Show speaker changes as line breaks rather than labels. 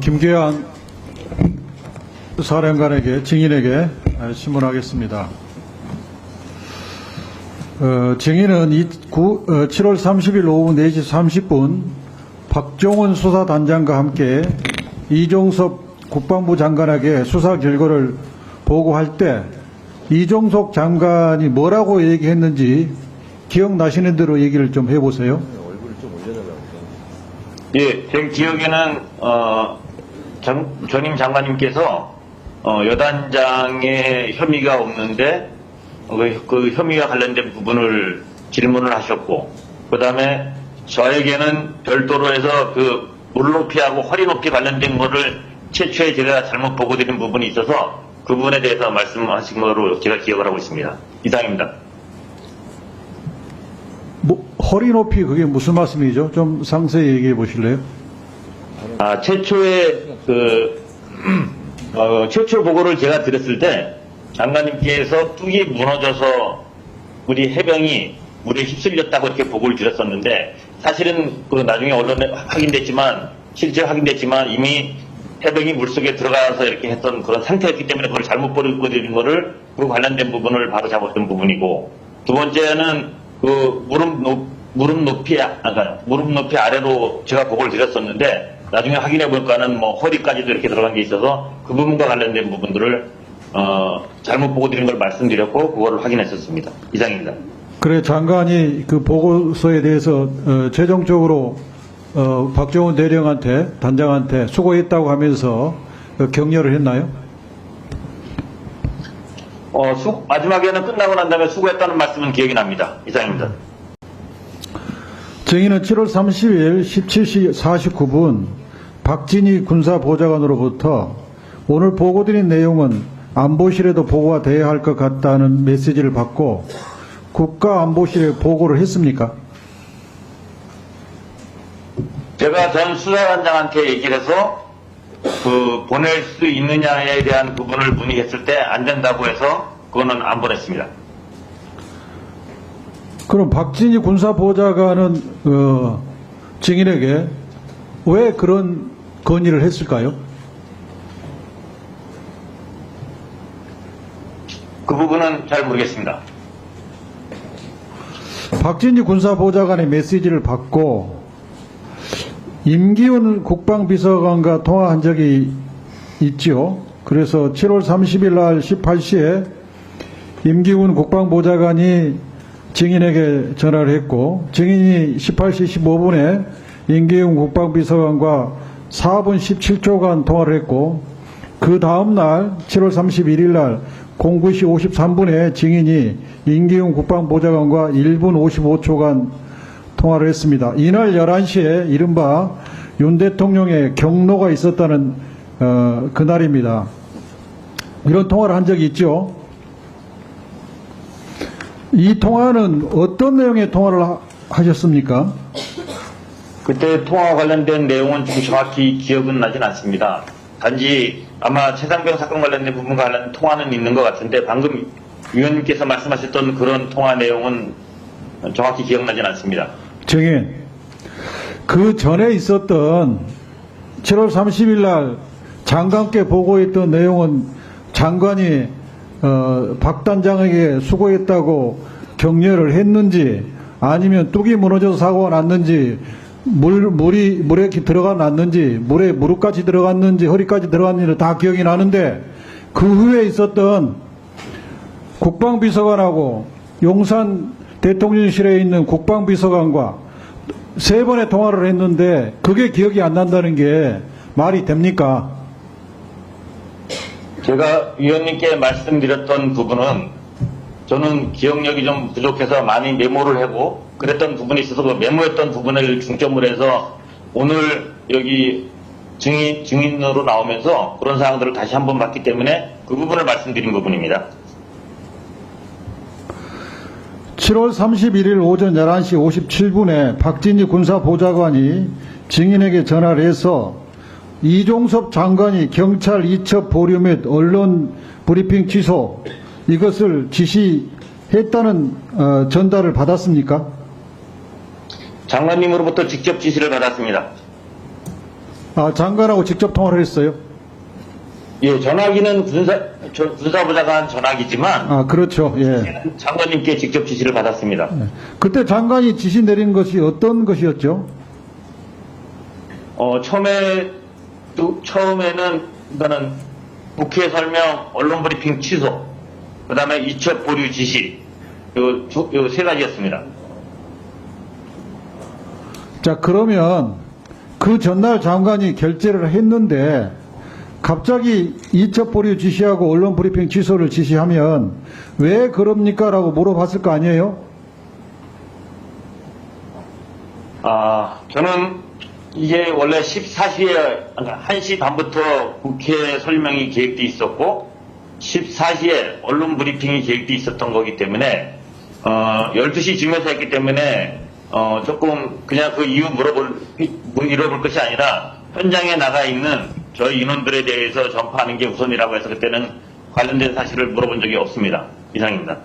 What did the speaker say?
김계한 사령관에게 증인에게 신문하겠습니다. 증인은 7월 30일 오후 4시 30분 박종원 수사단장과 함께 이종섭 국방부 장관에게 수사 결과를 보고할 때 이종석 장관이 뭐라고 얘기했는지 기억나시는 대로 얘기를 좀 해보세요.
예, 제 기억에는 전임 장관님께서 여단장의 혐의가 없는데 그 혐의와 관련된 부분을 질문을 하셨고, 그 다음에 저에게는 별도로 해서 그 물높이하고 허리 높이 관련된 거를 최초에 제가 잘못 보고 드린 부분이 있어서 그 부분에 대해서 말씀하신 거로 제가 기억을 하고 있습니다. 이상입니다.
허리 높이 그게 무슨 말씀이죠? 좀 상세히 얘기해 보실래요?
최초에 최초 보고를 제가 드렸을 때 장관님께서 뚝이 무너져서 우리 해병이 물에 휩쓸렸다고 이렇게 보고를 드렸었는데, 사실은 나중에 언론에 실제 확인됐지만 이미 해병이 물속에 들어가서 이렇게 했던 그런 상태였기 때문에 그걸 잘못 보고 드린 거를 그 관련된 부분을 바로 잡았던 부분이고, 두 번째는 무릎 높이 아래로 제가 보고를 드렸었는데 나중에 확인해 볼까는 허리까지도 이렇게 들어간 게 있어서 그 부분과 관련된 부분들을 잘못 보고 드린 걸 말씀드렸고 그거를 확인했었습니다. 이상입니다.
그래, 장관이 그 보고서에 대해서 최종적으로 박종원 대령한테 단장한테 수고했다고 하면서 격려를 했나요?
마지막에는 끝나고 난 다음에 수고했다는 말씀은 기억이 납니다. 이상입니다.
증인은 7월 30일 17시 49분 박진희 군사보좌관으로부터 오늘 보고드린 내용은 안보실에도 보고가 돼야 할 것 같다는 메시지를 받고 국가안보실에 보고를 했습니까?
제가 전 수사관장한테 얘기를 해서 보낼 수 있느냐에 대한 부분을 문의했을 때 안 된다고 해서 그거는 안 보냈습니다.
그럼 박진희 군사보좌관은 증인에게 왜 그런 건의를 했을까요?
그 부분은 잘 모르겠습니다.
박진희 군사보좌관의 메시지를 받고 임기훈 국방비서관과 통화한 적이 있죠. 그래서 7월 30일 날 18시에 임기훈 국방보좌관이 증인에게 전화를 했고, 증인이 18시 15분에 임기훈 국방비서관과 4분 17초간 통화를 했고, 그 다음날 7월 31일 날 09시 53분에 증인이 임기훈 국방보좌관과 1분 55초간 통화를 했습니다. 이날 11시에 이른바 윤 대통령의 경로가 있었다는 그날입니다. 이런 통화를 한 적이 있죠. 이 통화는 어떤 내용의 통화를 하셨습니까?
그때 통화 관련된 내용은 좀 정확히 기억은 나진 않습니다. 단지 아마 최상병 사건 관련된 부분과 관련된 통화는 있는 것 같은데 방금 위원님께서 말씀하셨던 그런 통화 내용은 정확히 기억나진 않습니다.
증인, 그 전에 있었던 7월 30일 날 장관께 보고했던 내용은 장관이 박 단장에게 수고했다고 격려를 했는지, 아니면 뚝이 무너져서 사고가 났는지, 물에 들어가 났는지, 물에 무릎까지 들어갔는지 허리까지 들어갔는지 다 기억이 나는데, 그 후에 있었던 국방비서관하고 용산 대통령실에 있는 국방비서관과 3번의 통화를 했는데 그게 기억이 안 난다는 게 말이 됩니까?
제가 위원님께 말씀드렸던 부분은 저는 기억력이 좀 부족해서 많이 메모를 하고 그랬던 부분이 있어서 그 메모했던 부분을 중점으로 해서 오늘 여기 증인으로 나오면서 그런 사항들을 다시 한번 봤기 때문에 그 부분을 말씀드린 부분입니다.
7월 31일 오전 11시 57분에 박진희 군사보좌관이 증인에게 전화를 해서 이종섭 장관이 경찰 이첩 보류 및 언론 브리핑 취소 이것을 지시했다는 전달을 받았습니까?
장관님으로부터 직접 지시를 받았습니다.
아, 장관하고 직접 통화를 했어요?
예, 전화기는 군사보좌관 전화기지만
아, 그렇죠. 예.
장관님께 직접 지시를 받았습니다.
그때 장관이 지시 내린 것이 어떤 것이었죠?
처음에는 이거는 국회 설명, 언론 브리핑 취소, 그 다음에 이첩 보류 지시, 요 세 가지였습니다.
자, 그러면 그 전날 장관이 결재를 했는데 갑자기 이첩 보류 지시하고 언론 브리핑 취소를 지시하면 왜 그럽니까? 라고 물어봤을 거 아니에요?
저는 이게 원래 14시에, 1시 반부터 국회 설명이 계획돼 있었고, 14시에 언론 브리핑이 계획돼 있었던 거기 때문에, 12시 쯤에서 했기 때문에, 조금 그냥 그 이유 물어볼 것이 아니라, 현장에 나가 있는 저희 인원들에 대해서 전파하는 게 우선이라고 해서 그때는 관련된 사실을 물어본 적이 없습니다. 이상입니다.